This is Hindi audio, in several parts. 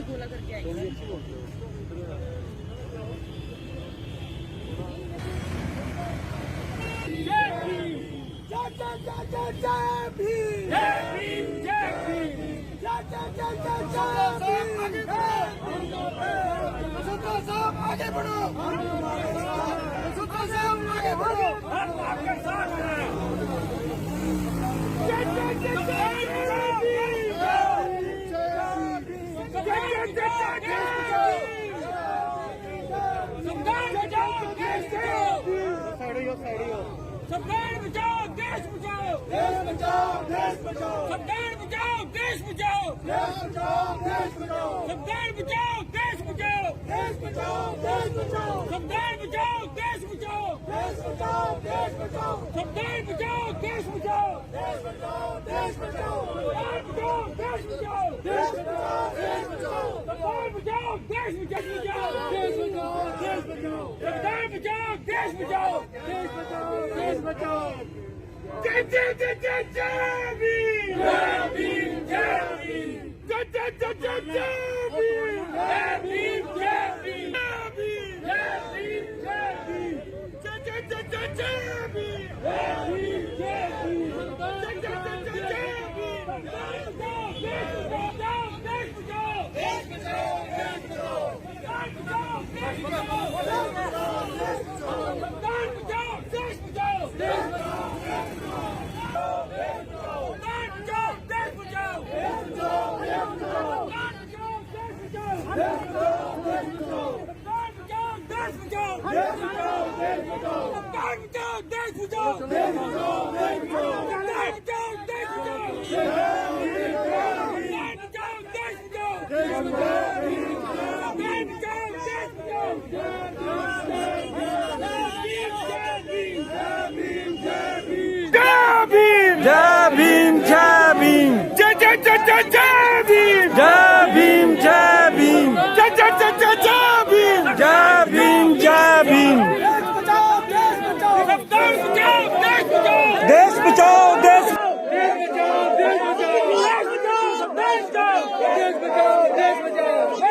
गोला करके आएंगे। आगे बढ़ो, आगे बढ़ो, हम आपके साथ हैं। संविधान बचाओ, देश बचाओ, देश बचाओ, देश बचाओ, संविधान बचाओ, देश बचाओ, देश बचाओ, देश बचाओ, संविधान बचाओ, देश बचाओ, देश बचाओ, देश बचाओ, संविधान बचाओ, देश बचाओ, देश बचाओ, देश बचाओ, संविधान बचाओ, देश बचाओ, देश बचाओ, देश बचाओ, संविधान बचाओ, देश बचाओ, देश बचाओ, देश बचाओ, संविधान बचाओ, देश बचाओ, देश बचाओ, देश बचाओ, संविधान बचाओ, देश बचाओ, देश बचाओ, देश बचाओ। जय जय जय जय जय भीम, जय भीम, जय भीम, जय जय जय जय जय भीम, जय भीम, जय भीम, जय भीम, जय भीम, जय जय जय जय जय भीम, जय भीम, जय भीम, जय जय जय जय जय भीम। देश बचाओ, देश बचाओ, देश बचाओ, देश बचाओ, देश बचाओ, देश बचाओ, देश बचाओ, देश बचाओ, जय भीम, जय भीम, जय जय जय जय जय भीम, जय भीम, जय भीम, जय जय जय जय जय भीम, जय भीम, जय भीम। देश बचाओ, देश बचाओ, देश बचाओ, देश बचाओ, देश बचाओ, देश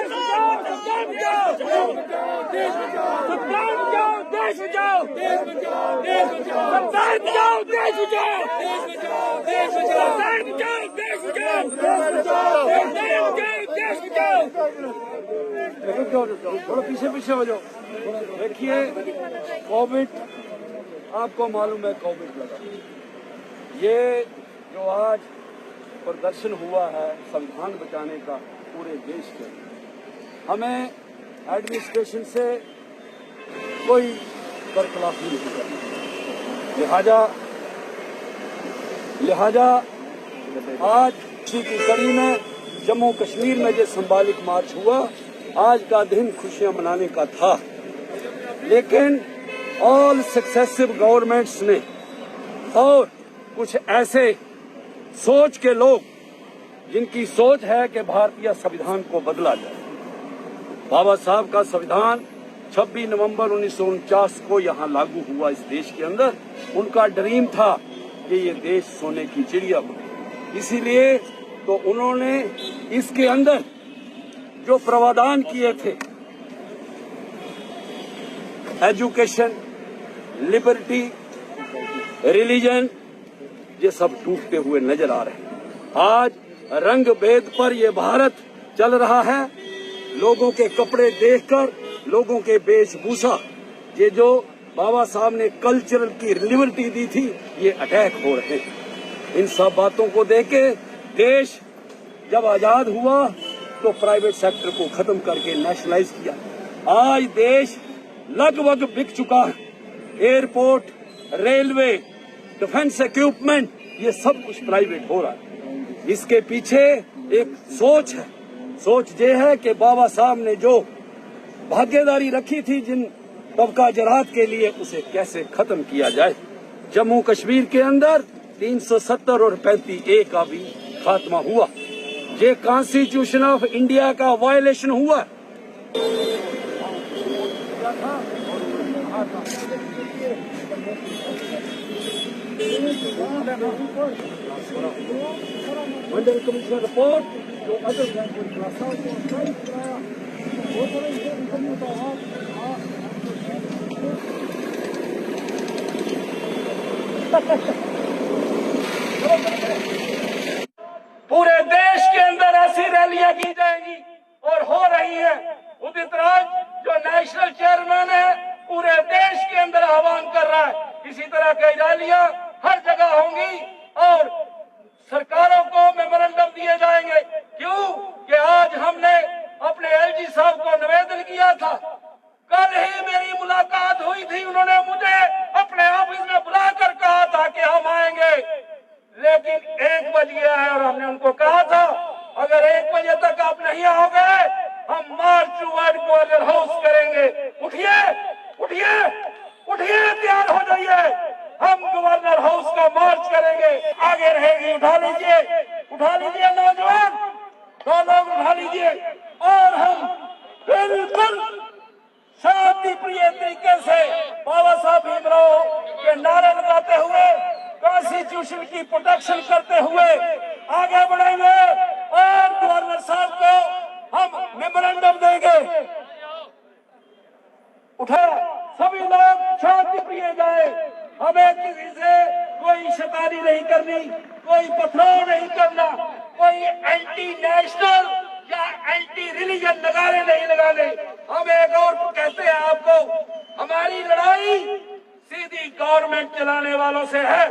थोड़ा पीछे पीछे हो जाओ। देखिए, कोविड आपको मालूम है, कोविड लगा। ये जो आज प्रदर्शन हुआ है संविधान बचाने का पूरे देश के, हमें एडमिनिस्ट्रेशन से कोई बरखलाफी नहीं करनी। लिहाजा आज की कड़ी में जम्मू कश्मीर में जो सिंबॉलिक मार्च हुआ, आज का दिन खुशियां मनाने का था, लेकिन ऑल सक्सेसिव गवर्नमेंट्स ने और कुछ ऐसे सोच के लोग जिनकी सोच है कि भारतीय संविधान को बदला जाए। बाबा साहब का संविधान 26 नवंबर 1949 को यहाँ लागू हुआ इस देश के अंदर। उनका ड्रीम था कि ये देश सोने की चिड़िया बने, इसीलिए तो उन्होंने इसके अंदर जो प्रावधान किए थे, एजुकेशन, लिबर्टी, रिलीजन, ये सब टूटते हुए नजर आ रहे हैं। आज रंग भेद पर ये भारत चल रहा है। लोगों के कपड़े देखकर, लोगों के वेशभूषा, ये जो बाबा साहब ने कल्चरल की लिबर्टी दी थी, ये अटैक हो रहे हैं। इन सब बातों को देख के देश जब आजाद हुआ तो प्राइवेट सेक्टर को खत्म करके नेशनलाइज किया। आज देश लगभग बिक चुका है। एयरपोर्ट, रेलवे, डिफेंस इक्विपमेंट, ये सब कुछ प्राइवेट हो रहा है। इसके पीछे एक सोच है। सोच ये है कि बाबा साहब ने जो भागीदारी रखी थी जिन तबका जरात के लिए, उसे कैसे खत्म किया जाए। जम्मू कश्मीर के अंदर 370 और 35A का भी खात्मा हुआ। ये कॉन्स्टिट्यूशन ऑफ इंडिया का वायलेशन हुआ। मंडल कमीशन रिपोर्ट पूरे देश के अंदर ऐसी रैलियां की जाएंगी और हो रही है। उदित राज जो नेशनल चेयरमैन है पूरे देश के अंदर आह्वान कर रहा है। इसी तरह की रैलियां हर जगह होंगी और सरकारों को मेमोरेंडम दिए जाएंगे। क्यों कि आज हमने अपने एलजी साहब को निवेदन किया था। कल ही मेरी मुलाकात हुई थी, उन्होंने मुझे अपने ऑफिस में बुलाकर कहा था कि हम आएंगे, लेकिन 1 बज गया है और हमने उनको कहा था अगर 1 बजे तक आप नहीं आओगे हम मार्च टुवर्ड गवर्नर हाउस करेंगे। उठिए उठिए उठिए, तैयार हो जाइए, हम गवर्नर हाउस का मार्च करेंगे। आगे रहेगी, उठा लीजिए नौजवान, 2 लोग उठा लीजिए और हम बिल्कुल शांति प्रिय तरीके से बाबा साहब भीमराव के नारे लगाते हुए कॉन्स्टिट्यूशन की प्रोटेक्शन करते हुए आगे बढ़ेंगे और गवर्नर साहब को हम मेमोरेंडम देंगे। उठा, सभी लोग शांति प्रिय जाए, हमें किसी से कोई शैतानी नहीं करनी, कोई पथराव नहीं करना, कोई एंटी नेशनल या एंटी रिलीजन नगारे नहीं लगाने। हम एक और कहते हैं आपको, हमारी लड़ाई सीधी गवर्नमेंट चलाने वालों से है।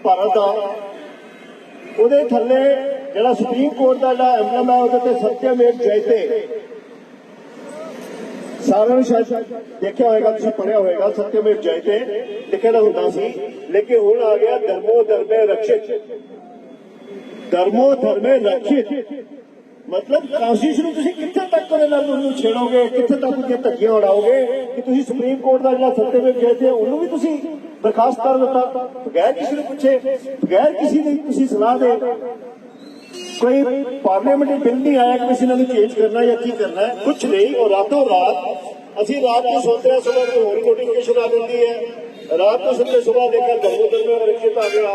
भारत का ਉਹਦੇ ਥੱਲੇ ਜਿਹੜਾ ਸੁਪਰੀਮ ਕੋਰਟ ਦਾ ਜਿਹੜਾ ਐਮਬਲਮ ਹੈ ਉਹਦੇ ਤੇ ਸਤਿਅਮੇਵ ਜਯਤੇ, ਸਾਰਿਆਂ ਨੂੰ ਸ਼ਾਇਦ ਦੇਖਿਆ ਹੋਏਗਾ, ਤੁਸੀਂ ਪੜ੍ਹਿਆ ਹੋਏਗਾ, ਸਤਿਅਮੇਵ ਜਯਤੇ ਲਿਖਿਆ ਹੁੰਦਾ ਸੀ। ਲੇਕਿਨ ਹੁਣ ਆ ਗਿਆ ਧਰਮੋ ਧਰਮੇ ਰਖਿਤ, ਧਰਮੋ ਧਰਮੇ ਰਖਿਤ मतलब कॉन्स्टिट्यूशन ਨੂੰ ਤੁਸੀਂ ਕਿੱਥੇ ਤੱਕ ਉਹਦੇ ਨਾਲ ਉਹਨੂੰ ਛੇੜੋਗੇ, ਕਿੱਥੇ ਤੱਕ ਉਹਦੀਆਂ ਧੱਕੀਆਂ ਉਡਾਓਗੇ ਕਿ ਤੁਸੀਂ ਸੁਪਰੀਮ ਕੋਰਟ ਦਾ ਜਿਹੜਾ ਸਤਿਅਮੇਵ ਜਯਤੇ ਉਹਨੂੰ ਵੀ ਤੁਸੀਂ ਬਰਖਾਸਤ ਕਰ ਦਿੱਤਾ ਬਗੈਰ ਕਿਸੇ ਨੂੰ ਪੁੱਛੇ, ਬਗੈਰ ਕਿਸੇ ਦੀ ਤੁਸੀਂ ਸਲਾਹ ਦੇ। कोई पार्लियामेंट्री बिल नहीं आया कि किसी ने चेंज करना या की करना है, कुछ नहीं। और रातों रात असी रात को सोते हैं, सुबह को होरी नोटिफिकेशन आ जाती है, रात को सुनते सुबह देखकर धर्मोधर में रक्षित आ गया।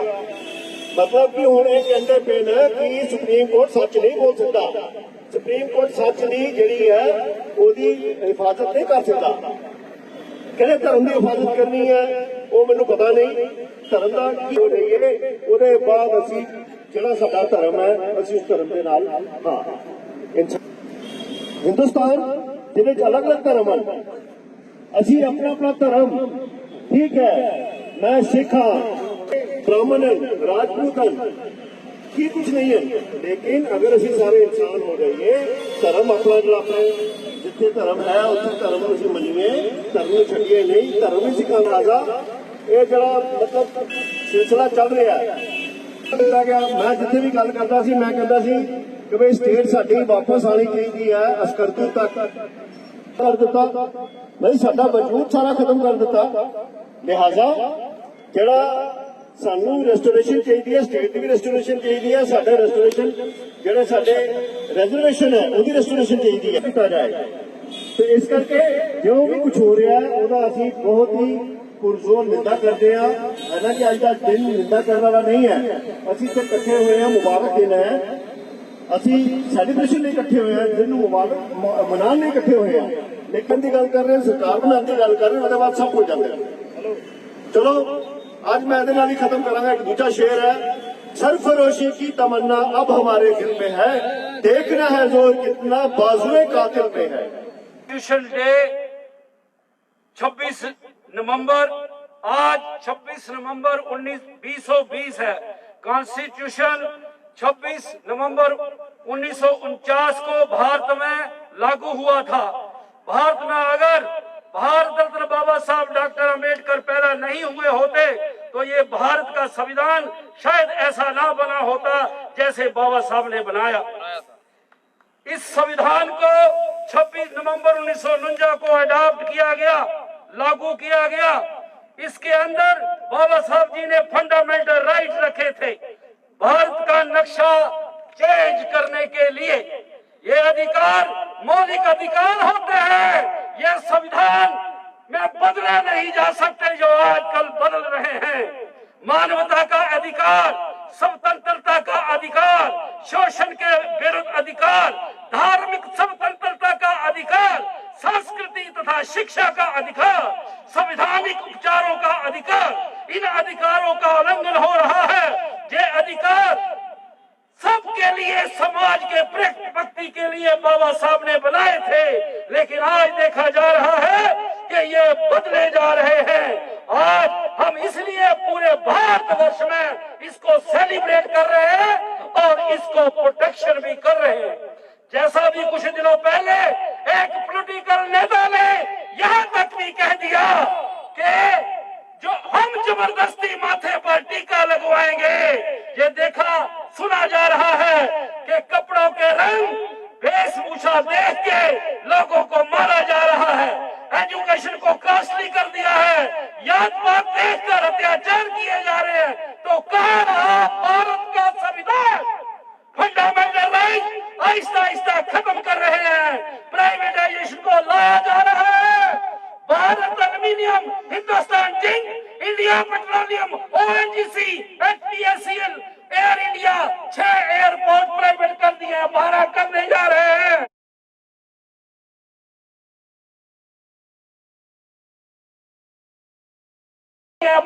मतलब कि हुण ये कहते पे न कि सुप्रीम कोर्ट सच नहीं बोल सकता, सुप्रीम कोर्ट सच की जिहड़ी है ओदी हिफाजत नहीं कर सकता। कहते धर्म की हिफाजत करनी है, वो मैनूं पता नहीं धर्म का की हो रही है। उसके बाद असी ਜਿਹੜਾ ਸਾਡਾ ਧਰਮ ਹੈ ਅਸੀਂ ਉਸ ਧਰਮ ਦੇ ਨਾਲ ਹਿੰਦੁਸਤਾਨ ਜਿਹਦੇ ਚ ਅਲੱਗ-ਅਲੱਗ ਧਰਮ ਹਨ, ਅਸੀਂ ਆਪਣਾ ਆਪਣਾ ਧਰਮ ठीक है, मैं सिख हाँ, ब्राह्मण राजपूत की कुछ नहीं है। लेकिन अगर असी सारे इंसान हो जाइए, धर्म अपना जो अपने जिथे धर्म है उस धर्म को असी मनीए, धर्म को छड़िए नहीं, धर्म ही सिखा राजा। ये जरा मतलब सिलसिला चल रहा है गया। मैं जिथे भी गल करता सी मैं कहता सी कि भाई स्टेट साडी वापस आनी चाहिए है, अस्करतू तक कर दिता नहीं, साडा वजूद सारा खत्म कर दिता। लिहाजा जिहड़ा सानू रेस्टोरेशन चाहिए, स्टेट की भी रेस्टोरेशन चाहिए है, साडे रेस्टोरेशन जिहड़े साडे रिजर्वेशन है उहदी रेस्टोरेशन चाहिए है किया जाए। तो इस करके जो भी कुछ हो रहा है उसका असीं बहुत ही पुरजोर निंदा करते हैं। हालांकि अज का दिन निंदा करने वाला नहीं है, असीं तो इकट्ठे हुए हैं, मुबारक दिन है, असीं सैलीब्रेशन नहीं इकट्ठे हुए हैं, दिन मुबारक मनाने नहीं इकट्ठे हुए हैं। लेकिन की गल कर रहे हैं, सरकार बनाने की गल कर रहे हैं, उसके बाद सब भुल जाते हैं। चलो आज मैं ही खत्म करांगा। एक दूसरा शेर है, सरफरोशी की तमन्ना अब हमारे दिल में है, देखना है जोर कितना बाजुए कातिल में है। कॉन्स्टिट्यूशन डे 26 नवंबर, आज 26 नवंबर 2020 है। कॉन्स्टिट्यूशन 26 नवंबर 1949 को भारत में लागू हुआ था। भारत में अगर भारत रत्न बाबा साहब डॉक्टर अंबेडकर पैदा नहीं हुए होते तो ये भारत का संविधान शायद ऐसा ना बना होता जैसे बाबा साहब ने बनाया। इस संविधान को 26 नवंबर 1949 को अडॉप्ट किया गया, लागू किया गया। इसके अंदर बाबा साहब जी ने फंडामेंटल राइट रखे थे। भारत का नक्शा चेंज करने के लिए ये अधिकार मौलिक अधिकार होते हैं, ये संविधान में बदले नहीं जा सकते जो आजकल बदल रहे हैं। अधिकार, स्वतंत्रता का अधिकार, शोषण के विरुद्ध अधिकार, धार्मिक स्वतंत्रता का अधिकार, संस्कृति तथा शिक्षा का अधिकार, संवैधानिक उपचारों का अधिकार, इन अधिकारों का उल्लंघन हो रहा है। ये अधिकार सबके लिए, समाज के प्रत्येक व्यक्ति के लिए बाबा साहब ने बनाए थे, लेकिन आज देखा जा रहा है कि ये बदले जा रहे हैं। आज हम इसलिए पूरे भारतवर्ष में इसको सेलिब्रेट कर रहे हैं और इसको प्रोटेक्शन भी कर रहे हैं। जैसा भी कुछ दिनों पहले एक पॉलिटिकल नेता ने यहाँ तक भी कह दिया कि जो हम जबरदस्ती माथे पर टीका लगवाएंगे। ये देखा सुना जा रहा है कि कपड़ों के रंग, वेशभूषा देख के लोगों को मारा जा रहा है, एजुकेशन को कॉस्टली कर दिया है, याद बात देखकर अत्याचार किए जा रहे हैं। तो कहाँ रहा भारत का संविधान? फंडामेंटल राइट आहिस्ता आहिस्ता खत्म कर रहे हैं, प्राइवेटाइजेशन को लाया जा रहा है। Bharat aluminium, Hindustan zinc, India petroleum, ONGC, HPCL, air India 6 airport private कर दिए, बारह करने जा रहे हैं।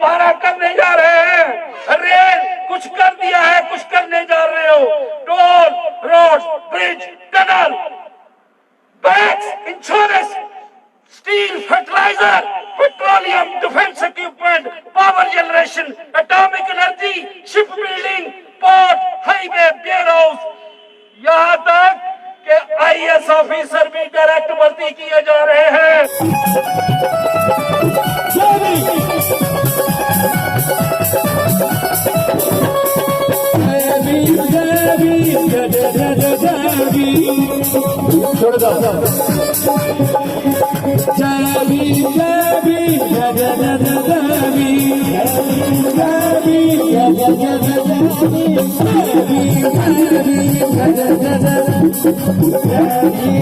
बारह करने जा रहे हैं। रेल कुछ कर दिया है, कुछ करने जा रहे हो। Toll, road, bridge, tunnel, banks, insurance, steel, fertiliser, petroleum, defence equipment, power generation, atomic energy, ship building, port, highway, warehouse, यहाँ तक कि आईएएस ऑफिसर भी डायरेक्ट भर्ती किए जा रहे हैं। Jai